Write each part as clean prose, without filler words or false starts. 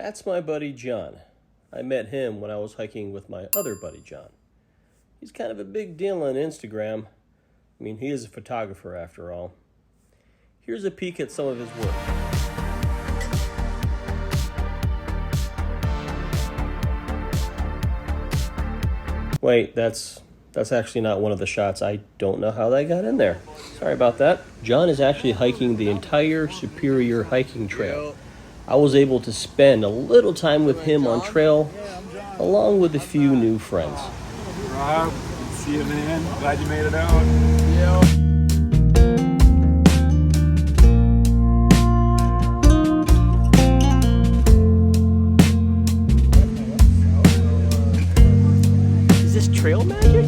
That's my buddy John. I met him when I was hiking with my other buddy John. He's kind of a big deal on Instagram. I mean, he is a photographer after all. Here's a peek at some of his work. Wait, that's actually not one of the shots. I don't know how that got in there. Sorry about that. John is actually hiking the entire Superior hiking trail. I was able to spend a little time with him on trail, along with a few new friends. Rob, see you, man. Glad you made it out. Yeah. Is this trail magic?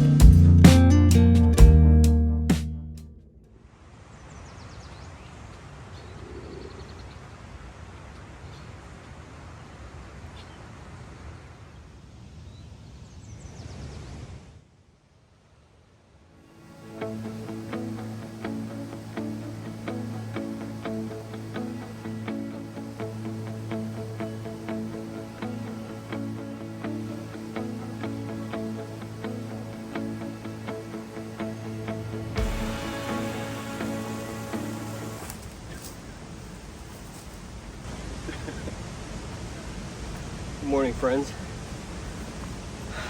Good morning, friends.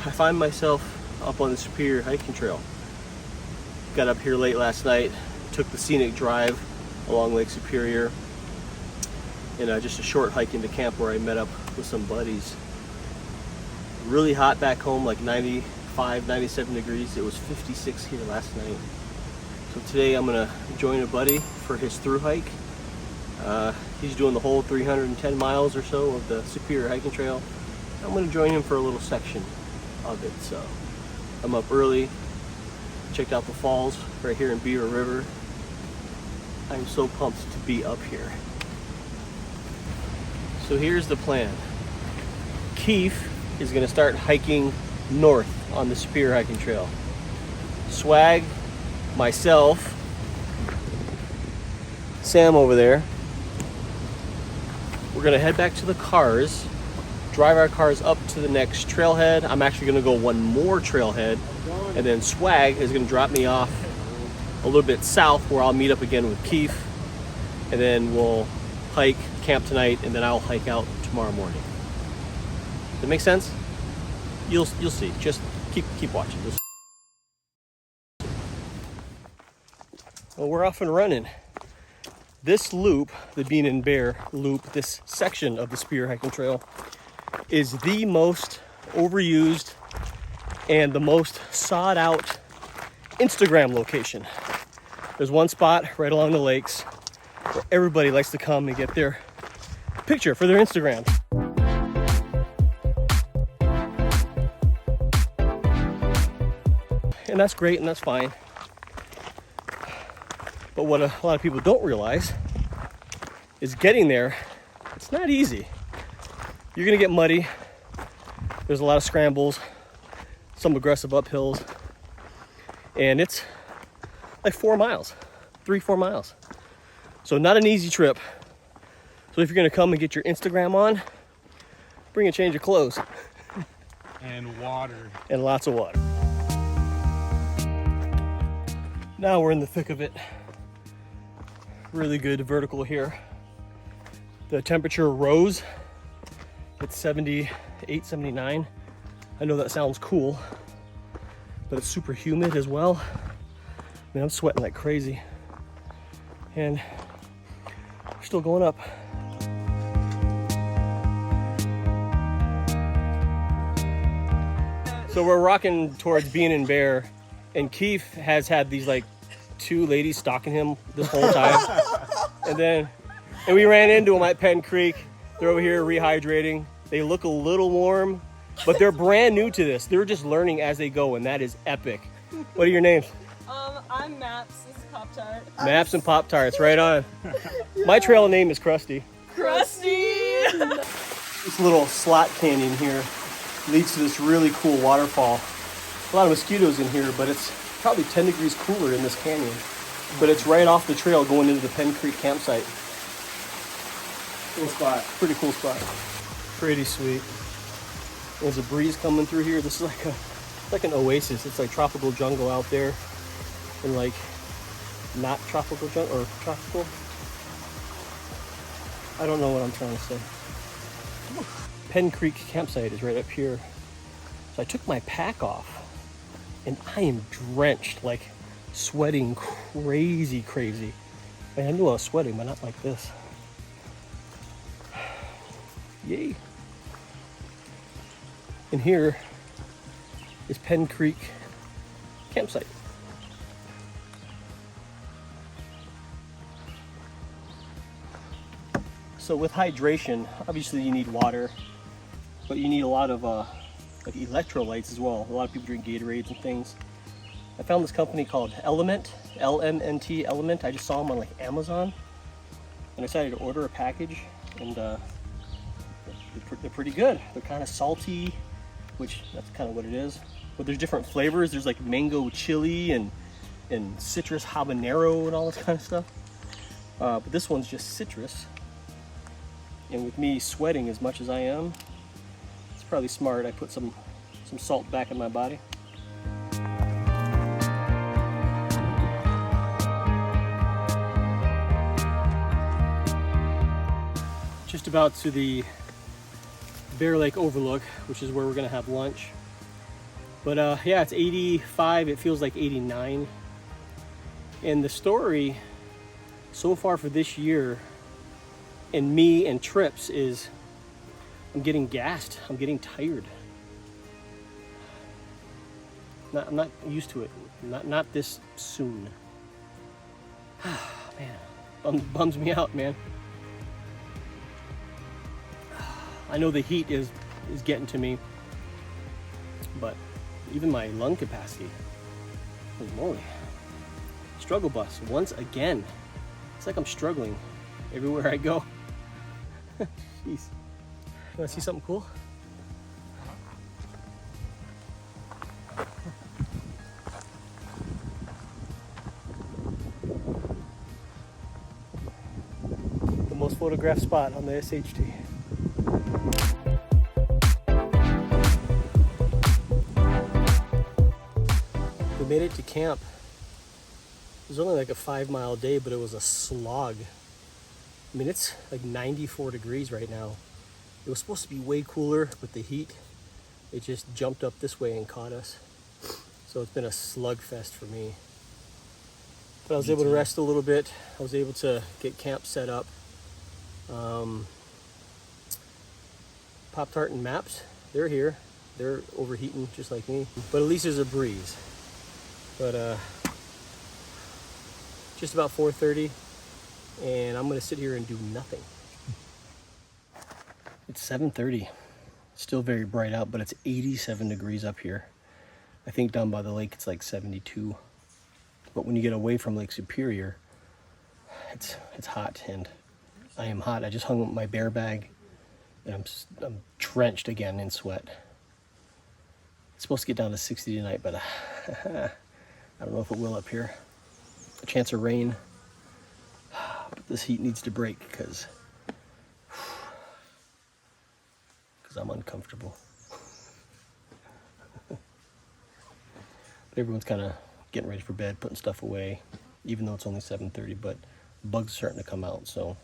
I find myself up on the Superior hiking trail. Got up here late last night, took the scenic drive along Lake Superior, and just a short hike into camp where I met up with some buddies. Really hot back home, like 95, 97 degrees. It was 56 here last night. So today I'm gonna join a buddy for his thru hike. He's doing the whole 310 miles or so of the Superior hiking trail. I'm going to join him for a little section of it. So I'm up early, checked out the falls right here in Beaver River. I'm so pumped to be up here. So here's the plan. Keef is going to start hiking north on the Superior hiking trail. Swag, myself, Sam over there. We're gonna head back to the cars, drive our cars up to the next trailhead. I'm actually gonna go one more trailhead, and then Swag is gonna drop me off a little bit south where I'll meet up again with Keef, and then we'll hike, camp tonight, and then I'll hike out tomorrow morning. Does that make sense? You'll see. Just keep watching. Well, we're off and running. This loop, the Bean and Bear loop, this section of the Superior hiking trail is the most overused and the most sought out Instagram location. There's one spot right along the lakes where everybody likes to come and get their picture for their Instagram. And that's great and that's fine. But what a lot of people don't realize is getting there, it's not easy. You're gonna get muddy. There's a lot of scrambles, some aggressive uphills, and it's like 4 miles, 3-4 miles. So not an easy trip. So if you're gonna come and get your Instagram on, bring a change of clothes. And water. And lots of water. Now we're in the thick of it. Really good vertical here. The temperature rose. It's 78, 79. I know that sounds cool, but it's super humid as well. Man, I'm sweating like crazy. And we're still going up. So we're rocking towards Bean and Bear, and Keef has had these like 2 ladies stalking him this whole time. and we ran into them at Penn Creek. They're over here rehydrating. They look a little warm, but they're brand new to this. They're just learning as they go, and that is epic. What are your names? I'm Maps. This is Poptart. Maps and Poptarts, right on. My trail name is Krusty. Krusty! This little slot canyon here leads to this really cool waterfall. A lot of mosquitoes in here, but it's probably 10 degrees cooler in this canyon. But it's right off the trail going into the Penn Creek campsite. Cool spot. Pretty cool spot. Pretty sweet. There's a breeze coming through here. This is like an oasis. It's like tropical jungle out there, and like not tropical jungle or tropical. I don't know what I'm trying to say. Penn Creek campsite is right up here. So I took my pack off, and I am drenched, like sweating crazy. I mean, I knew I was sweating, but not like this. Yay. And here is Penn Creek campsite. So with hydration, obviously you need water, but you need a lot of like electrolytes as well. A lot of people drink Gatorades and things. I found this company called Element, LMNT, Element. I just saw them on like Amazon, and I decided to order a package, and they're pretty good. They're kind of salty, which that's kind of what it is. But there's different flavors. There's like mango chili and citrus habanero and all this kind of stuff. But this one's just citrus. And with me sweating as much as I am, it's probably smart I put some salt back in my body. Just about to the Bear Lake Overlook, which is where we're gonna have lunch. But yeah, it's 85, it feels like 89. And the story so far for this year, and me and trips, is I'm getting gassed. I'm getting tired. I'm not used to it. Not this soon. Man, bums me out, man. I know the heat is getting to me, but even my lung capacity, holy moly. Struggle bus once again. It's like I'm struggling everywhere I go. Jeez. You wanna see something cool? The most photographed spot on the SHT. We made it to camp. It was only like a 5-mile day, but it was a slog. I mean, it's like 94 degrees right now. It was supposed to be way cooler with the heat. It just jumped up this way and caught us. So it's been a slugfest for me. But I was able to rest a little bit. I was able to get camp set up. Poptart and Maps, they're here. They're overheating just like me. But at least there's a breeze. But just about 4:30. And I'm gonna sit here and do nothing. It's 7:30. Still very bright out, but it's 87 degrees up here. I think down by the lake it's like 72. But when you get away from Lake Superior, it's hot, and I am hot. I just hung up my bear bag, and I'm drenched again in sweat. It's supposed to get down to 60 tonight, but I don't know if it will up here. A chance of rain. But this heat needs to break because I'm uncomfortable. But everyone's kind of getting ready for bed, putting stuff away, even though it's only 7:30, but bugs are starting to come out. So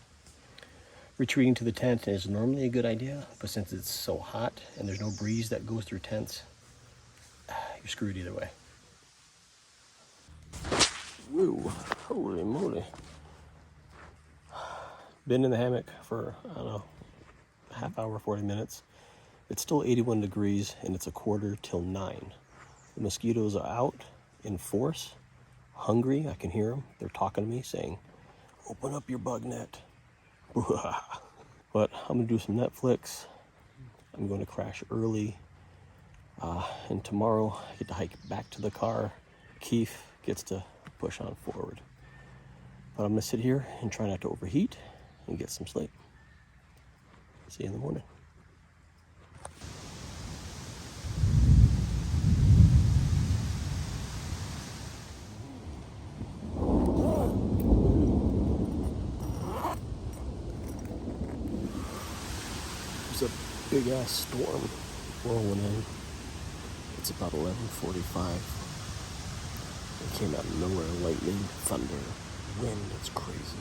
retreating to the tent is normally a good idea, but since it's so hot and there's no breeze that goes through tents, you're screwed either way. Woo, holy moly. Been in the hammock for, I don't know, a half hour, 40 minutes. It's still 81 degrees and it's 8:45. The mosquitoes are out in force, hungry. I can hear them. They're talking to me saying, open up your bug net. But I'm gonna do some Netflix. I'm going to crash early. And tomorrow I get to hike back to the car. Keef gets to push on forward. But I'm gonna sit here and try not to overheat and get some sleep. See you in the morning. There's a Big ass storm rolling in. It's about 11:45. It came out of nowhere. Lightning, thunder, wind. It's crazy.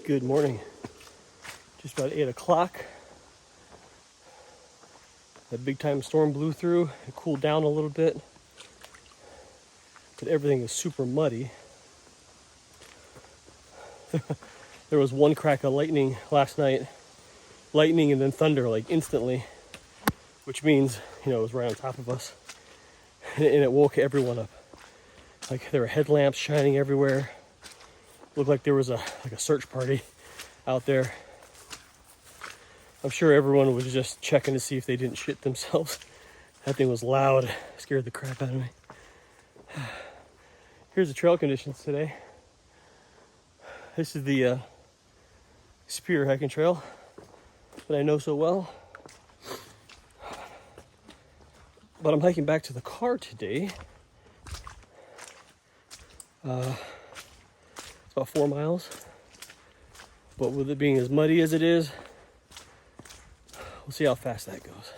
Good morning. Just about 8 o'clock. That big time storm blew through. It cooled down a little bit, but everything is super muddy. There was one crack of lightning last night. Lightning and then thunder like instantly, which means, it was right on top of us. And it woke everyone up. Like there were headlamps shining everywhere. Looked like there was a search party out there. I'm sure everyone was just checking to see if they didn't shit themselves. That thing was loud. Scared the crap out of me. Here's the trail conditions today. This is the Superior hiking trail that I know so well. But I'm hiking back to the car today. It's about 4 miles. But with it being as muddy as it is, we'll see how fast that goes.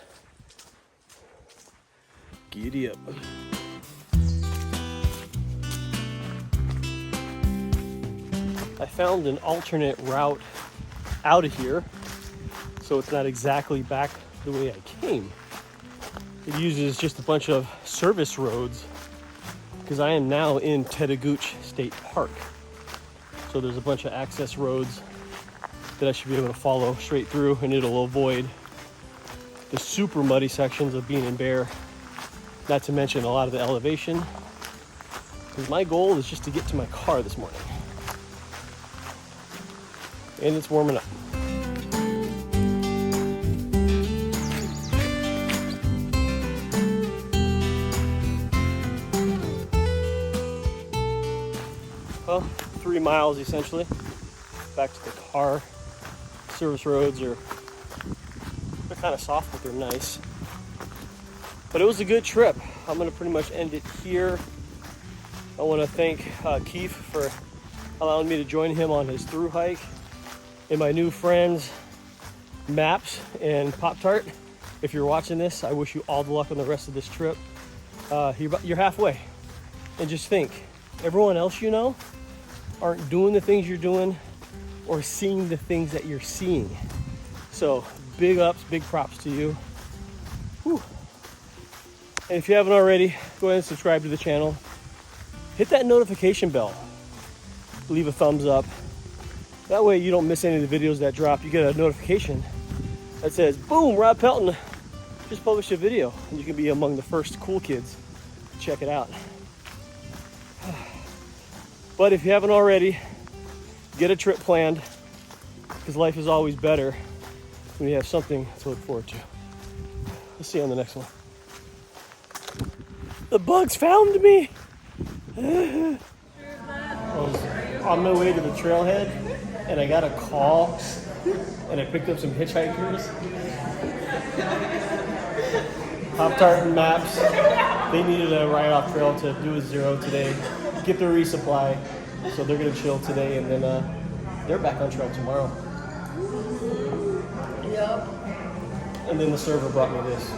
Giddy up. I found an alternate route out of here, so it's not exactly back the way I came. It uses just a bunch of service roads because I am now in Tetagooch State Park. So there's a bunch of access roads that I should be able to follow straight through, and it'll avoid the super muddy sections of Bean and Bear, not to mention a lot of the elevation, because my goal is just to get to my car this morning. And it's warming up. Well, 3 miles essentially back to the car. Service roads they're kind of soft, but they're nice. But it was a good trip. I'm gonna pretty much end it here. I want to thank Keef for allowing me to join him on his thru hike, and my new friends Maps and Poptart. If you're watching this, I wish you all the luck on the rest of this trip. You're halfway, and just think, everyone else you know aren't doing the things you're doing or seeing the things that you're seeing. So big ups, big props to you. Whew. And if you haven't already, go ahead and subscribe to the channel. Hit that notification bell. Leave a thumbs up. That way you don't miss any of the videos that drop. You get a notification that says, boom, Rob Pelton just published a video. And you can be among the first cool kids to check it out. But if you haven't already, get a trip planned, because life is always better when you have something to look forward to. We'll see you on the next one. The bugs found me! I was on my way to the trailhead, and I got a call, and I picked up some hitchhikers. Pop-Tart and Maps, they needed a ride off trail to do a zero today, get their resupply, so they're gonna chill today, and then they're back on trail tomorrow. Yep. And then the server brought me this.